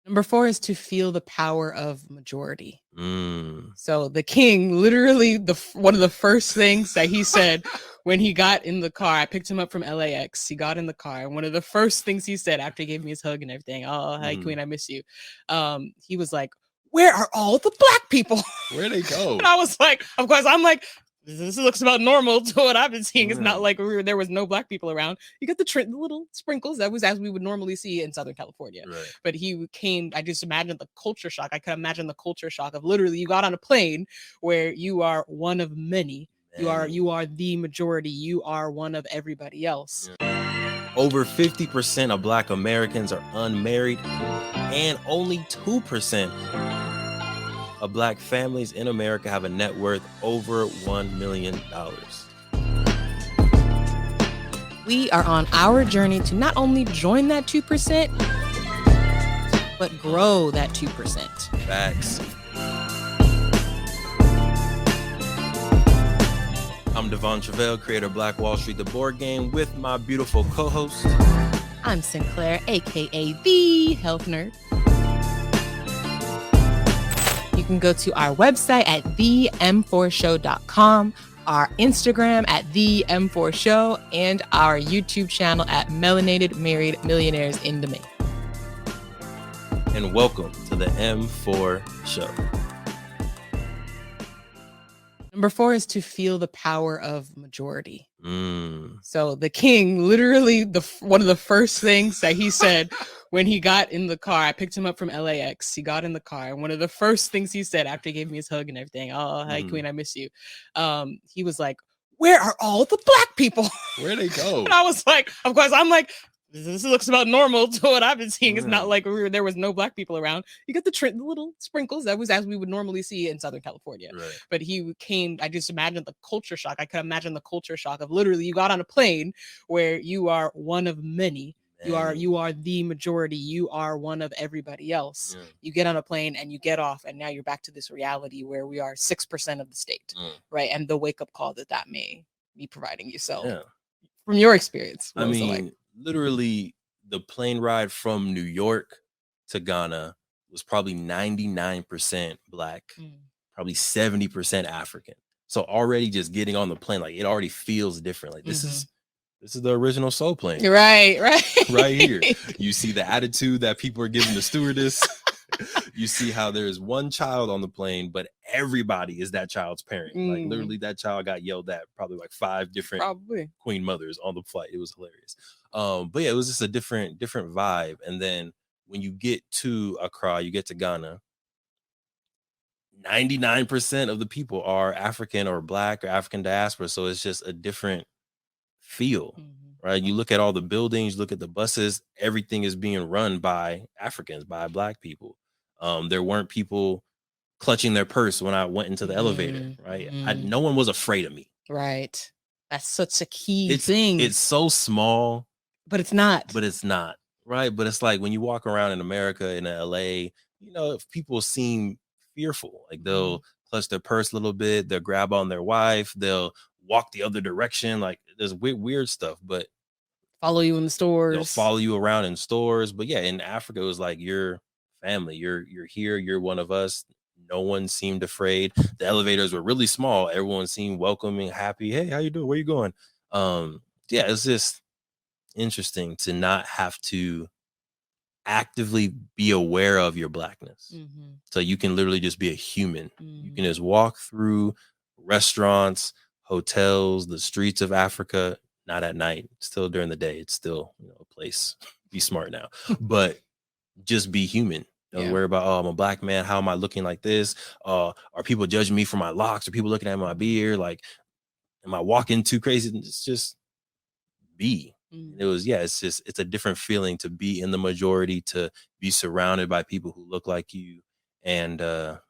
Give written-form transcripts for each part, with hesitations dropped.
Number 4 is to feel the power of majority. Mm. So the king, literally, one of the first things that he said when he got in the car, I picked him up from LAX. He got in the car, and one of the first things he said after he gave me his hug and everything, "Oh, hey, Queen, I miss you." He was like, "Where are all the black people?" Where'd they go? And I was like, of course, I'm like, this looks about normal to what I've been seeing. It's not like there was no black people around. You got the little sprinkles that was as we would normally see in Southern California. Right. But he came, I just imagined the culture shock. I could imagine the culture shock of literally you got on a plane where you are one of many. You are the majority. You are one of everybody else. Yeah. Over 50% of Black Americans are unmarried, and only 2% of Black families in America have a net worth over $1 million. We are on our journey to not only join that 2%, but grow that 2%. Facts. I'm Truvel, creator of Black Wall Street, the board game, with my beautiful co-host. I'm Sinclair, aka the Health Nerd. You can go to our website at them4show.com, our Instagram at them4show, and our YouTube channel at Melanated Married Millionaires in the Making. And welcome to the M4 Show. Number 4 is to feel the power of majority. Mm. So the king, literally, one of the first things that he said when he got in the car, I picked him up from LAX. He got in the car, and one of the first things he said after he gave me his hug and everything, "Oh, hey, Queen, I miss you." He was like, "Where are all the black people?" Where'd they go? And I was like, of course, I'm like, this looks about normal to what I've been seeing. It's not like there was no black people around. You got the little sprinkles that was as we would normally see in Southern California. Right. But he came, I just imagined the culture shock. I could imagine the culture shock of literally you got on a plane where you are one of many. You are the majority. You are one of everybody else. Yeah. You get on a plane and you get off, and now you're back to this reality where we are 6% of the state, right? And the wake up call that may be providing you. So, from your experience, what was it like? Literally, the plane ride from New York to Ghana was probably 99% Black, probably 70% African. So already just getting on the plane, like it already feels different. Like this is the original Soul plane. Right. Right here. You see the attitude that people are giving the stewardess. You see how there's one child on the plane, but everybody is that child's parent. Like literally that child got yelled at probably like 5 different queen mothers on the flight. It was hilarious. But yeah, it was just a different vibe. And then when you get to Accra, you get to Ghana, 99% of the people are African or Black or African diaspora. So it's just a different feel, right? You look at all the buildings, look at the buses, everything is being run by Africans, by Black people. There weren't people clutching their purse when I went into the elevator, right? No one was afraid of me. Right. That's such a key thing. It's so small. But it's not. Right? But it's like when you walk around in America, in LA, you know, if people seem fearful, like they'll clutch their purse a little bit, they'll grab on their wife, they'll walk the other direction. Like there's weird stuff, but follow you in the stores. They'll follow you around in stores. But yeah, in Africa, it was like you're family. You're here. You're one of us. No one seemed afraid. The elevators were really small. Everyone seemed welcoming, happy. Hey, how you doing? Where you going? Yeah, it's just interesting to not have to actively be aware of your Blackness. So you can literally just be a human. You can just walk through restaurants, hotels, the streets of Africa, not at night, still during the day. It's still, a place. Be smart now, but just be human. Don't worry about, I'm a Black man. How am I looking like this? Are people judging me for my locks? Are people looking at my beard? Like, am I walking too crazy? It's just be. It was, it's a different feeling to be in the majority, to be surrounded by people who look like you. And good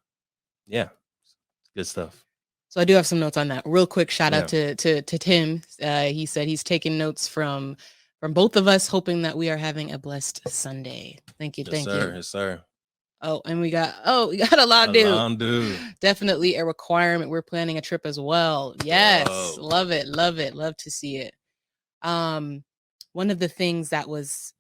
stuff. So I do have some notes on that. Real quick shout out to Tim. He said he's taking notes from both of us, hoping that we are having a blessed Sunday. Thank you. Yes, sir. Yes, sir. Oh, and we got a Landu. Definitely a requirement. We're planning a trip as well. Yes. Love it. Love to see it. One of the things what was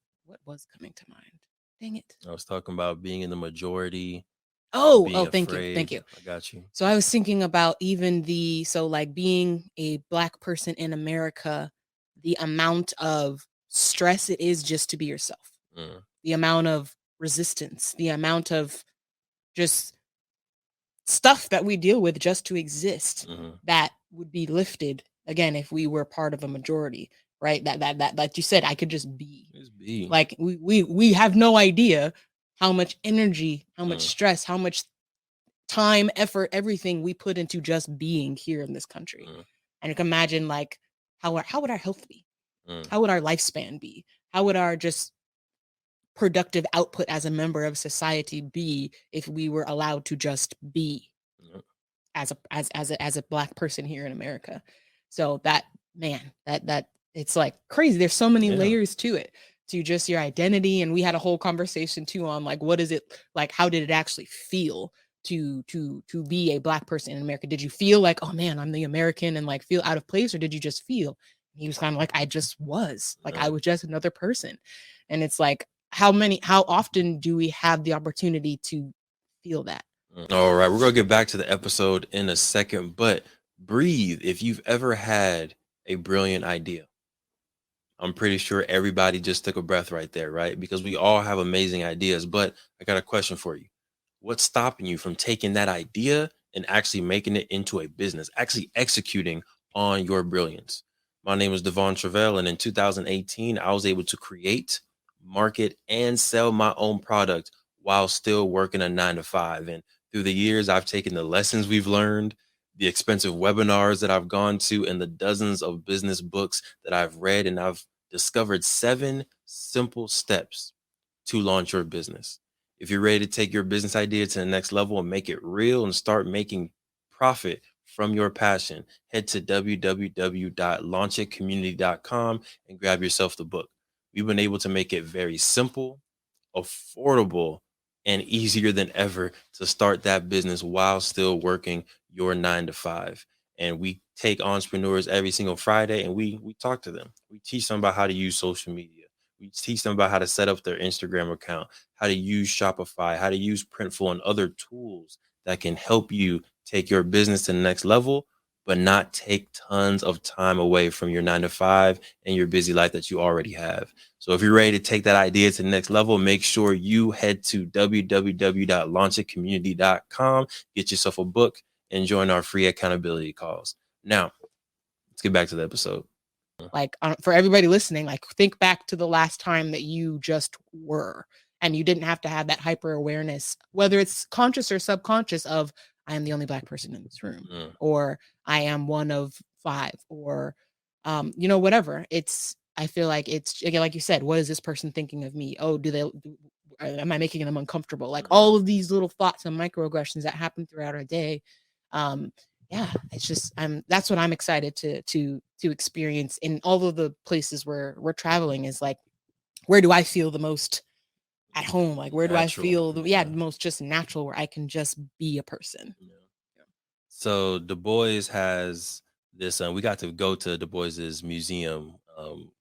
coming to mind? Dang it. I was talking about being in the majority. Oh, Thank you. I got you. So I was thinking about even like being a Black person in America, the amount of stress it is just to be yourself, the amount of resistance, the amount of just stuff that we deal with just to exist that would be lifted again if we were part of a majority, right? That like you said, I could just be. Like we have no idea how much energy, how much stress, how much time, effort, everything we put into just being here in this country. And you can imagine like how would our health be? How would our lifespan be? How would our just productive output as a member of society be if we were allowed to just be as a Black person here in America? So that, man, that it's like crazy. There's so many layers to it, to just your identity. And we had a whole conversation too on like, what is it like? How did it actually feel to be a Black person in America? Did you feel like, oh man, I'm the American, and like feel out of place, or did you just feel? He was kind of like, I just was like, I was just another person. And it's like, how often do we have the opportunity to feel that? All right, we're gonna get back to the episode in a second, but breathe. If you've ever had a brilliant idea, I'm pretty sure everybody just took a breath right there, right? Because we all have amazing ideas. But I got a question for you. What's stopping you from taking that idea and actually making it into a business, actually executing on your brilliance? My name is Truvel, and in 2018, I was able to create, market, and sell my own product while still working a 9 to 5. And through the years, I've taken the lessons we've learned, the expensive webinars that I've gone to, and the dozens of business books that I've read, and I've discovered 7 simple steps to launch your business. If you're ready to take your business idea to the next level and make it real and start making profit from your passion, head to www.launchitcommunity.com and grab yourself the book. We've been able to make it very simple, affordable, and easier than ever to start that business while still working your 9 to 5. And we take entrepreneurs every single Friday and we talk to them. We teach them about how to use social media. We teach them about how to set up their Instagram account, how to use Shopify, how to use Printful, and other tools that can help you take your business to the next level, but not take tons of time away from your 9 to 5 and your busy life that you already have. So if you're ready to take that idea to the next level, make sure you head to www.launchitcommunity.com, get yourself a book, and join our free accountability calls. Now, let's get back to the episode. Like for everybody listening, like think back to the last time that you just were, and you didn't have to have that hyper awareness, whether it's conscious or subconscious, of I am the only Black person in this room, or I am one of 5, or whatever. I feel like it's, again, like you said, what is this person thinking of me? Oh, am I making them uncomfortable? Like all of these little thoughts and microaggressions that happen throughout our day. Yeah, it's just that's what I'm excited to experience in all of the places where we're traveling, is like, where do I feel the most at home? Like, where do I feel the most just natural, where I can just be a person? So Du Bois has this, we got to go to Du Bois's museum.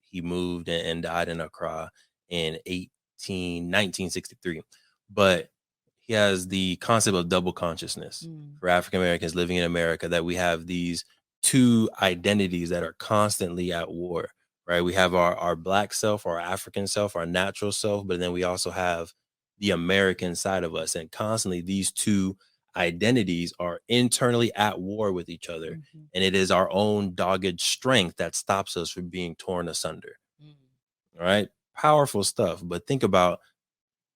He moved and died in Accra in 1963. But he has the concept of double consciousness for African Americans living in America, that we have these 2 identities that are constantly at war, right? We have our Black self, our African self, our natural self, but then we also have the American side of us. And constantly these 2 identities are internally at war with each other. And it is our own dogged strength that stops us from being torn asunder. All right. Powerful stuff. But think about,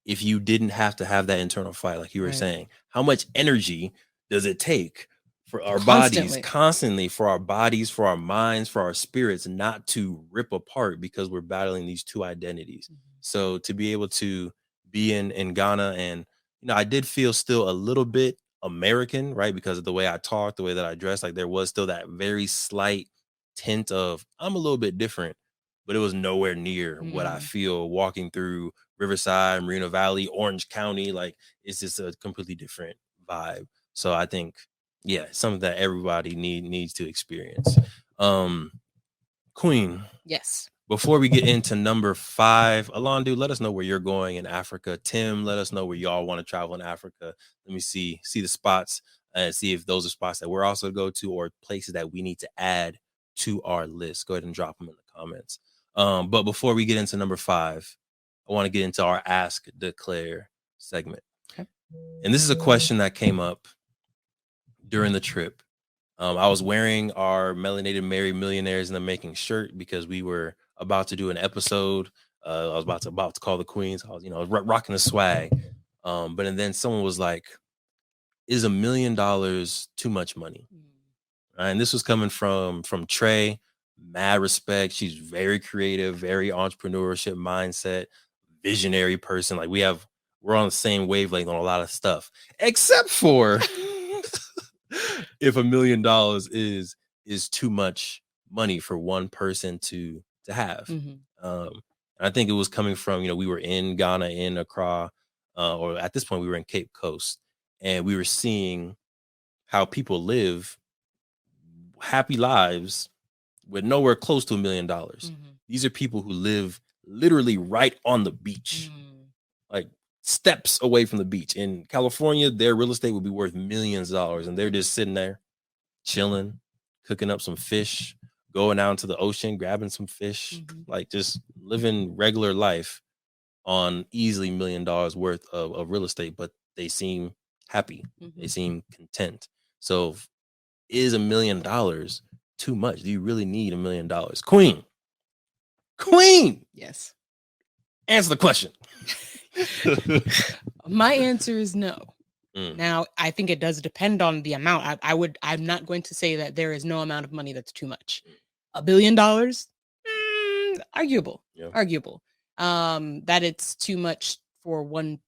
if you didn't have to have that internal fight, like you were saying, how much energy does it take for our bodies, constantly, for our bodies, for our minds, for our spirits, not to rip apart because we're battling these 2 identities? So to be able to be in Ghana, and I did feel still a little bit American, right? Because of the way I talked, the way that I dressed, like there was still that very slight tint of I'm a little bit different, but it was nowhere near what I feel walking through Riverside, Moreno Valley, Orange County. Like, it's just a completely different vibe. So I think, something that everybody needs to experience. Queen. Yes. Before we get into number 5, Alondu, let us know where you're going in Africa. Tim, let us know where y'all want to travel in Africa. Let me see the spots and see if those are spots that we're also to go to or places that we need to add to our list. Go ahead and drop them in the comments. But before we get into number 5, I want to get into our Ask Declare segment. Okay. And this is a question that came up during the trip. I was wearing our Melanated Married Millionaires in the Making shirt because we were about to do an episode. I was about to call the Queens. I was, rocking the swag. And then someone was like, "Is $1 million too much money?" And this was coming from Trey. Mad respect. She's very creative, very entrepreneurship mindset, visionary person. Like we're on the same wavelength on a lot of stuff, except for if $1 million is too much money for one person to have. I think it was coming from, we were in Ghana, in Accra, or at this point we were in Cape Coast, and we were seeing how people live happy lives with nowhere close to $1 million. These are people who live literally right on the beach, like steps away from the beach. In California, their real estate would be worth millions of dollars, and they're just sitting there chilling, cooking up some fish, going out into the ocean, grabbing some fish, like just living regular life on easily $1 million worth of real estate, but they seem happy. They seem content. So is $1 million too much? Do you really need $1 million? Queen. Yes. Answer the question. My answer is no. Now, I think it does depend on the amount. I'm not going to say that there is no amount of money that's too much. $1 billion, arguable. Yeah. Arguable. That it's too much for one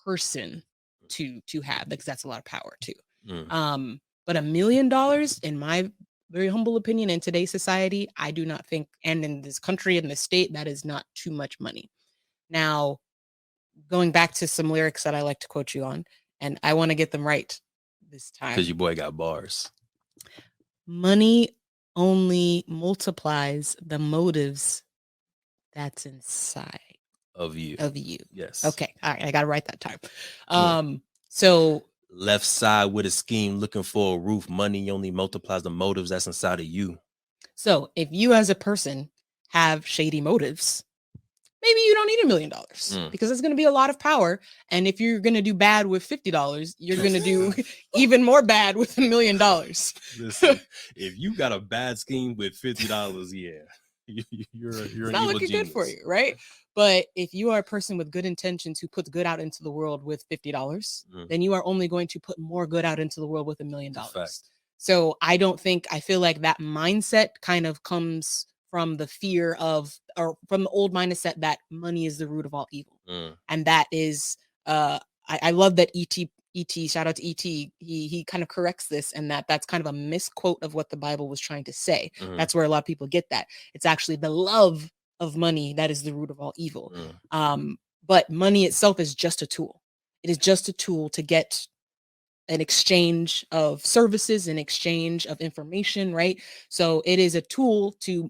person to have, because that's a lot of power too. But $1 million, in my very humble opinion, in today's society, I do not think, and in this country, in this state, that is not too much money. Now, going back to some lyrics that I like to quote you on, and I want to get them right this time. Because your boy got bars. Money only multiplies the motives that's inside of you. Yes. Okay. All right. I got to write that time. So left side with a scheme looking for a roof. Money only multiplies the motives that's inside of you. So if you as a person have shady motives, maybe you don't need $1 million because it's going to be a lot of power. And if you're going to do bad with $50, you're going to do even more bad with $1 million. Listen, if you got a bad scheme with $50, yeah, you're an evil looking genius. Good for you, right? But if you are a person with good intentions who puts good out into the world with $50, then you are only going to put more good out into the world with $1 million. So I feel like that mindset kind of comes from the fear of, or from the old mindset that money is the root of all evil. And that is, I love that E.T., shout out to E.T., he kind of corrects this, and that's kind of a misquote of what the Bible was trying to say. That's where a lot of people get that. It's actually the love of money that is the root of all evil. But money itself is just a tool. It is just a tool to get an exchange of services, an exchange of information, right? So it is a tool to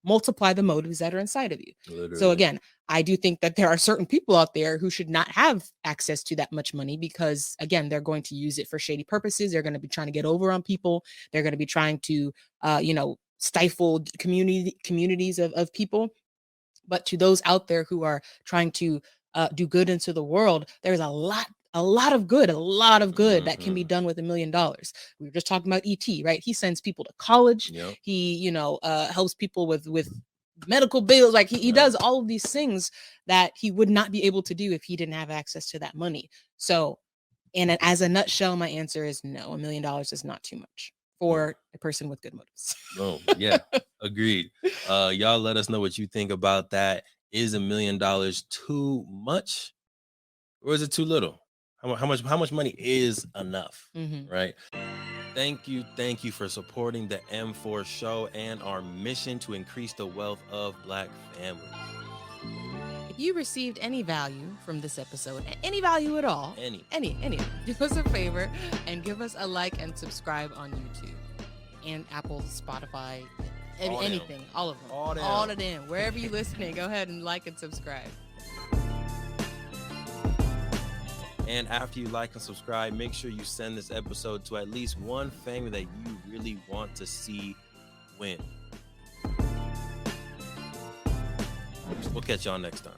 multiply the motives that are inside of you. Literally. So again, I do think that there are certain people out there who should not have access to that much money because, again, they're going to use it for shady purposes. They're going to be trying to get over on people. They're going to be trying to, stifle communities of people. But to those out there who are trying to do good into the world, there's a lot of good that can be done with $1 million. We were just talking about E.T., right? He sends people to college. Yep. He, helps people with medical bills. Like he does all of these things that he would not be able to do if he didn't have access to that money. So, and as a nutshell, my answer is no. $1 million is not too much for a person with good motives. Oh, yeah, agreed. Y'all let us know what you think about that. Is $1 million too much, or is it too little? How much money is enough, right? Thank you for supporting the M4 show and our mission to increase the wealth of Black families. If you received any value from this episode, any value at all, any, do us a favor and give us a like and subscribe on YouTube and Apple, Spotify, All them. Anything, all of them, All them. all of them. Wherever you listening, go ahead and like and subscribe. And after you like and subscribe, make sure you send this episode to at least one family that you really want to see win. We'll catch y'all next time.